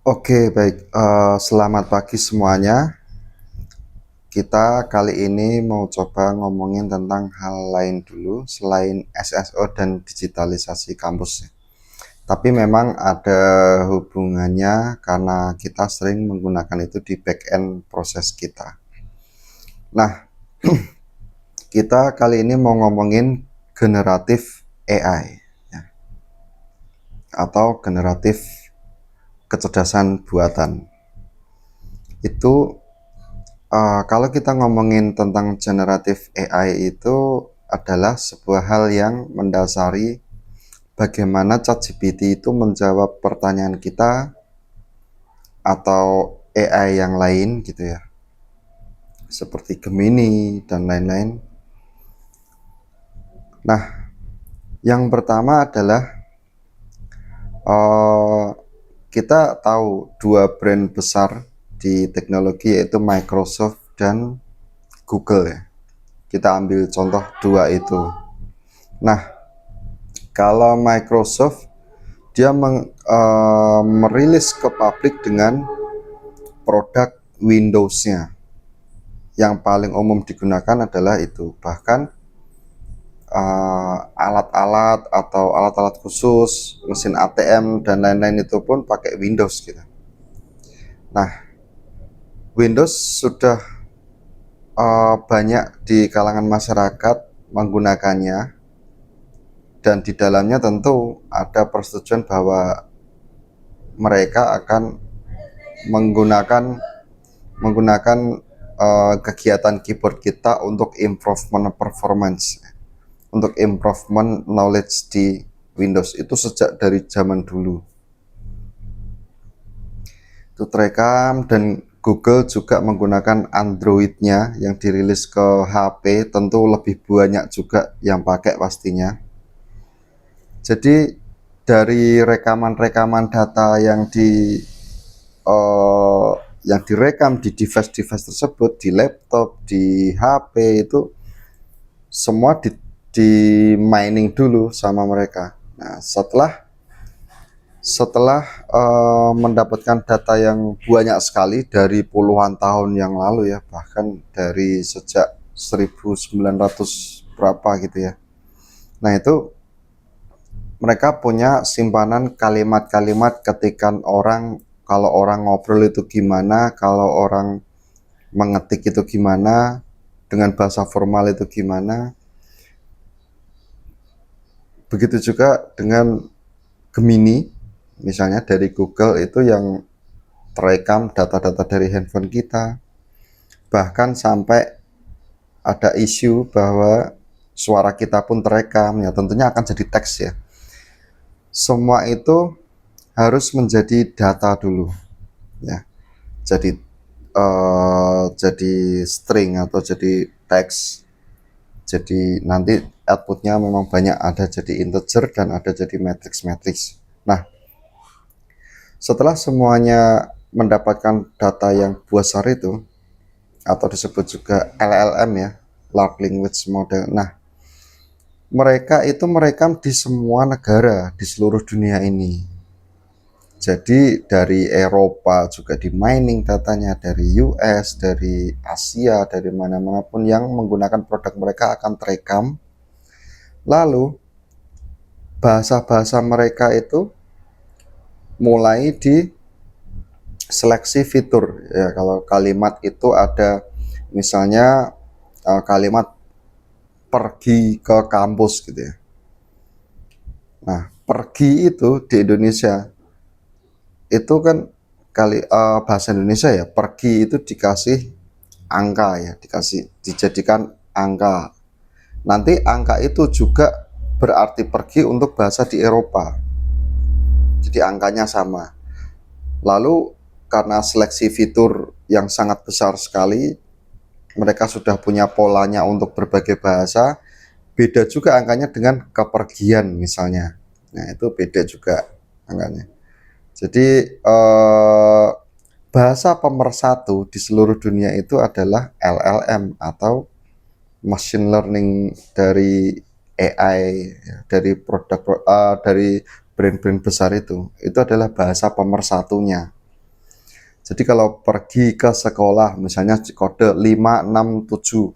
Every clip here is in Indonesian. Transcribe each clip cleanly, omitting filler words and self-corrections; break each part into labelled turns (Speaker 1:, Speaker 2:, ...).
Speaker 1: Oke, baik. Selamat pagi semuanya. Kita kali ini mau coba ngomongin tentang hal lain dulu selain SSO dan digitalisasi kampus, ya. Tapi memang ada hubungannya karena kita sering menggunakan itu di back end proses kita. Nah, kita kali ini mau ngomongin generatif AI, ya, atau generatif kecerdasan buatan. Itu kalau kita ngomongin tentang generatif AI itu adalah sebuah hal yang mendasari bagaimana ChatGPT itu menjawab pertanyaan kita atau AI yang lain gitu ya, seperti Gemini dan lain-lain. Nah, yang pertama adalah uh, kita tahu dua brand besar di teknologi yaitu Microsoft dan Google, ya. Kita ambil contoh dua itu. Nah, kalau Microsoft dia merilis ke publik dengan produk Windows-nya. Yang paling umum digunakan adalah itu. Bahkan alat-alat atau alat-alat khusus, mesin ATM dan lain-lain itu pun pakai Windows gitu. Nah, Windows sudah banyak di kalangan masyarakat menggunakannya, dan di dalamnya tentu ada persetujuan bahwa mereka akan menggunakan kegiatan keyboard kita untuk improvement performance, untuk improvement knowledge di Windows itu sejak dari zaman dulu itu terekam. Dan Google juga menggunakan Android-nya yang dirilis ke HP, tentu lebih banyak juga yang pakai pastinya. Jadi dari rekaman-rekaman data uh, yang direkam di device-device tersebut, di laptop, di HP, itu semua di mining dulu sama mereka. Nah, setelah mendapatkan data yang banyak sekali dari puluhan tahun yang lalu, ya, bahkan dari sejak 1900 berapa gitu ya. Nah, itu mereka punya simpanan kalimat-kalimat ketikan orang, kalau orang ngobrol itu gimana, kalau orang mengetik itu gimana, dengan bahasa formal itu gimana. Begitu juga dengan Gemini, misalnya dari Google, itu yang terekam data-data dari handphone kita. Bahkan sampai ada isu bahwa suara kita pun terekam, ya tentunya akan jadi teks, ya. Semua itu harus menjadi data dulu, ya. Jadi string atau jadi teks. Jadi nanti outputnya memang banyak, ada jadi integer dan ada jadi matrix. Nah, setelah semuanya mendapatkan data yang besar itu, atau disebut juga LLM, ya, Large Language Model. Nah, mereka itu merekam di semua negara di seluruh dunia ini. Jadi dari Eropa juga di mining datanya, dari US, dari Asia, dari mana-mana pun yang menggunakan produk mereka akan terekam. Lalu bahasa-bahasa mereka itu mulai di seleksi fitur, ya. Kalau kalimat itu ada misalnya kalimat pergi ke kampus gitu ya. Nah, pergi itu di Indonesia itu kan bahasa Indonesia, ya, pergi itu dikasih angka, ya, dijadikan angka. Nanti angka itu juga berarti pergi untuk bahasa di Eropa. Jadi angkanya sama. Lalu karena seleksi fitur yang sangat besar sekali, mereka sudah punya polanya untuk berbagai bahasa. Beda juga angkanya dengan kepergian misalnya. Nah, itu beda juga angkanya. Jadi bahasa pemersatu di seluruh dunia itu adalah LLM atau machine learning dari AI, ya, dari produk dari brand-brand besar itu adalah bahasa pemersatunya. Jadi kalau pergi ke sekolah, misalnya kode 567.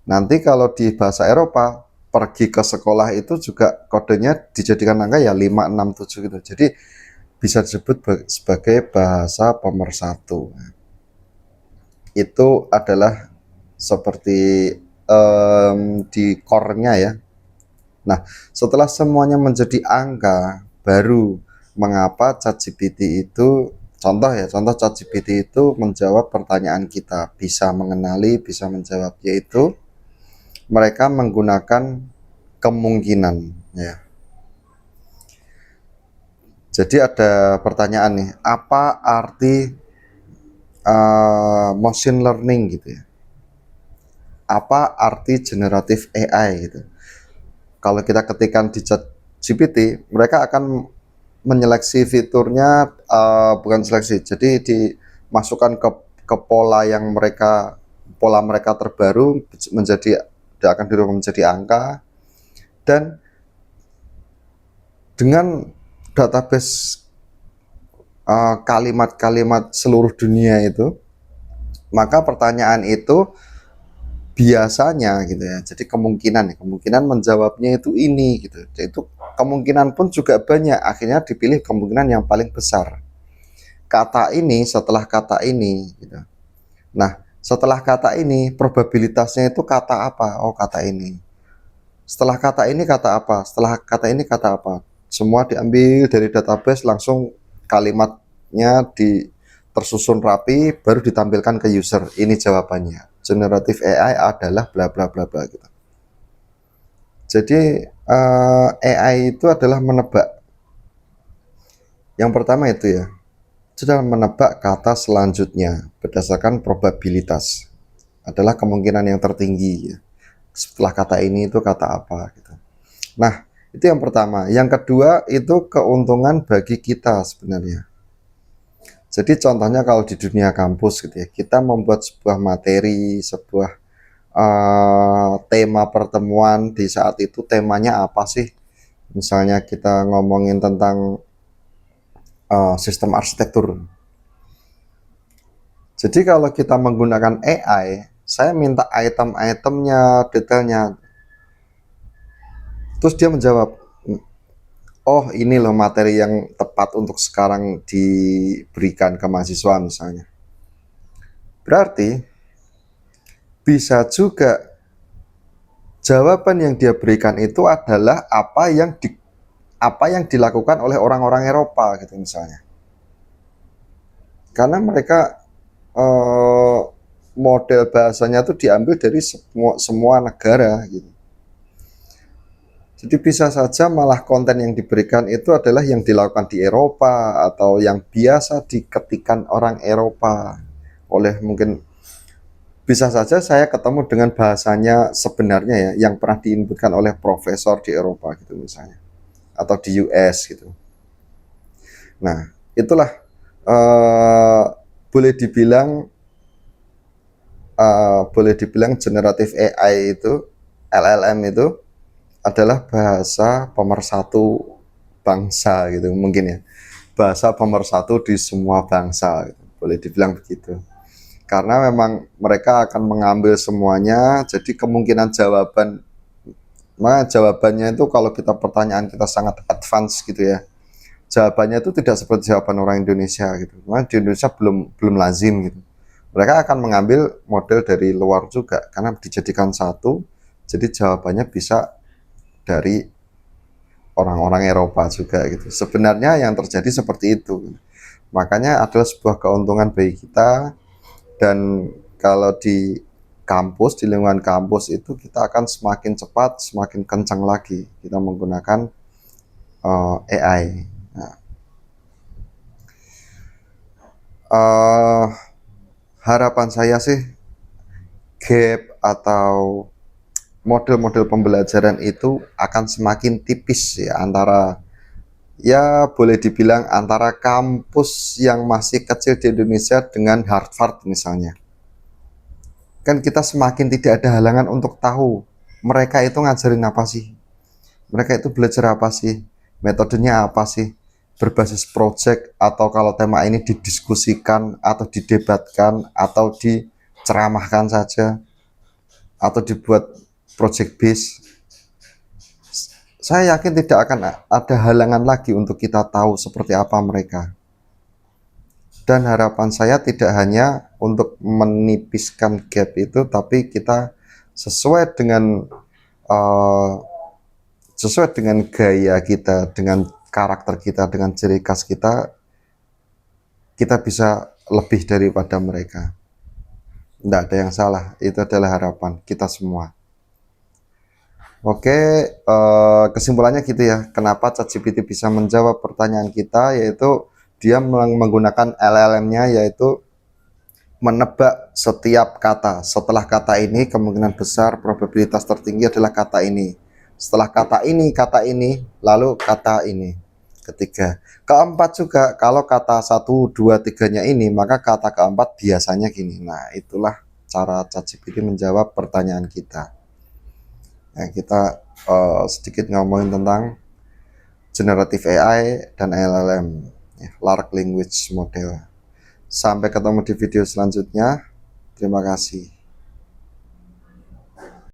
Speaker 1: Nanti kalau di bahasa Eropa, pergi ke sekolah itu juga kodenya dijadikan angka ya 567 gitu. Jadi bisa disebut sebagai bahasa pemersatu. Itu adalah seperti di core-nya ya. Nah, setelah semuanya menjadi angka, baru mengapa ChatGPT itu, contoh ChatGPT itu menjawab pertanyaan kita, bisa mengenali, bisa menjawab, yaitu mereka menggunakan kemungkinan ya. Jadi ada pertanyaan nih, apa arti machine learning gitu ya? Apa arti generatif AI gitu? Kalau kita ketikkan di ChatGPT, mereka akan menyeleksi fiturnya, bukan seleksi, jadi dimasukkan ke pola mereka terbaru menjadi, akan dirubah menjadi angka, dan dengan database kalimat-kalimat seluruh dunia itu, maka pertanyaan itu biasanya gitu ya, jadi kemungkinan menjawabnya itu ini gitu. Itu kemungkinan pun juga banyak, akhirnya dipilih kemungkinan yang paling besar. Kata ini setelah kata ini gitu. Nah, setelah kata ini probabilitasnya itu kata apa? Oh, kata ini. Setelah kata ini kata apa? Setelah kata ini kata apa? Semua diambil dari database, langsung kalimatnya tersusun rapi, baru ditampilkan ke user. Ini jawabannya. Generative AI adalah bla bla bla bla gitu. Jadi AI itu adalah menebak. Yang pertama itu ya, sudah menebak kata selanjutnya berdasarkan probabilitas. Adalah kemungkinan yang tertinggi ya. Setelah kata ini itu kata apa gitu. Nah, itu yang pertama. Yang kedua itu keuntungan bagi kita sebenarnya. Jadi contohnya kalau di dunia kampus gitu ya, kita membuat sebuah materi, sebuah tema pertemuan, di saat itu temanya apa sih? Misalnya kita ngomongin tentang sistem arsitektur. Jadi kalau kita menggunakan AI, saya minta item-itemnya, detailnya, terus dia menjawab, oh ini loh materi yang tepat untuk sekarang diberikan ke mahasiswa misalnya. Berarti bisa juga jawaban yang dia berikan itu adalah apa yang dilakukan oleh orang-orang Eropa gitu misalnya. Karena mereka model bahasanya itu diambil dari semua negara gitu. Jadi bisa saja malah konten yang diberikan itu adalah yang dilakukan di Eropa atau yang biasa diketikkan orang Eropa. Oleh mungkin bisa saja saya ketemu dengan bahasanya sebenarnya ya, yang pernah diinputkan oleh profesor di Eropa gitu misalnya, atau di US gitu. Nah, itulah boleh dibilang generatif AI itu, LLM itu adalah bahasa pemersatu bangsa gitu mungkin ya, bahasa pemersatu di semua bangsa gitu. Boleh dibilang begitu, karena memang mereka akan mengambil semuanya. Jadi kemungkinan jawabannya itu, kalau pertanyaan kita sangat advance gitu ya, jawabannya itu tidak seperti jawaban orang Indonesia gitu. Di Indonesia belum lazim gitu. Mereka akan mengambil model dari luar juga, karena dijadikan satu, jadi jawabannya bisa dari orang-orang Eropa juga gitu. Sebenarnya yang terjadi seperti itu. Makanya adalah sebuah keuntungan bagi kita, dan kalau di kampus, di lingkungan kampus itu kita akan semakin cepat, semakin kencang lagi kita menggunakan AI. Nah, harapan saya sih gap atau model-model pembelajaran itu akan semakin tipis ya, antara, ya boleh dibilang antara kampus yang masih kecil di Indonesia dengan Harvard misalnya. Kan kita semakin tidak ada halangan untuk tahu mereka itu ngajarin apa sih, mereka itu belajar apa sih, metodenya apa sih. berbasis project, atau kalau tema ini didiskusikan atau didebatkan atau diceramahkan saja atau dibuat project base, saya yakin tidak akan ada halangan lagi untuk kita tahu seperti apa mereka. Dan harapan saya tidak hanya untuk menipiskan gap itu, tapi kita sesuai dengan gaya kita, dengan karakter kita, dengan ciri khas kita, kita bisa lebih daripada mereka. Tidak ada yang salah, itu adalah harapan kita semua. Oke, kesimpulannya gitu ya. Kenapa ChatGPT bisa menjawab pertanyaan kita, yaitu dia menggunakan LLM-nya, yaitu menebak setiap kata. Setelah kata ini, kemungkinan besar probabilitas tertinggi adalah kata ini. Setelah kata ini, lalu kata ini. Ketiga. Keempat juga, kalau kata 1, 2, 3-nya ini, maka kata keempat biasanya gini. Nah, itulah cara ChatGPT menjawab pertanyaan kita. Nah, kita sedikit ngomongin tentang generative AI dan LLM, Large Language Model. Sampai ketemu di video selanjutnya. Terima kasih.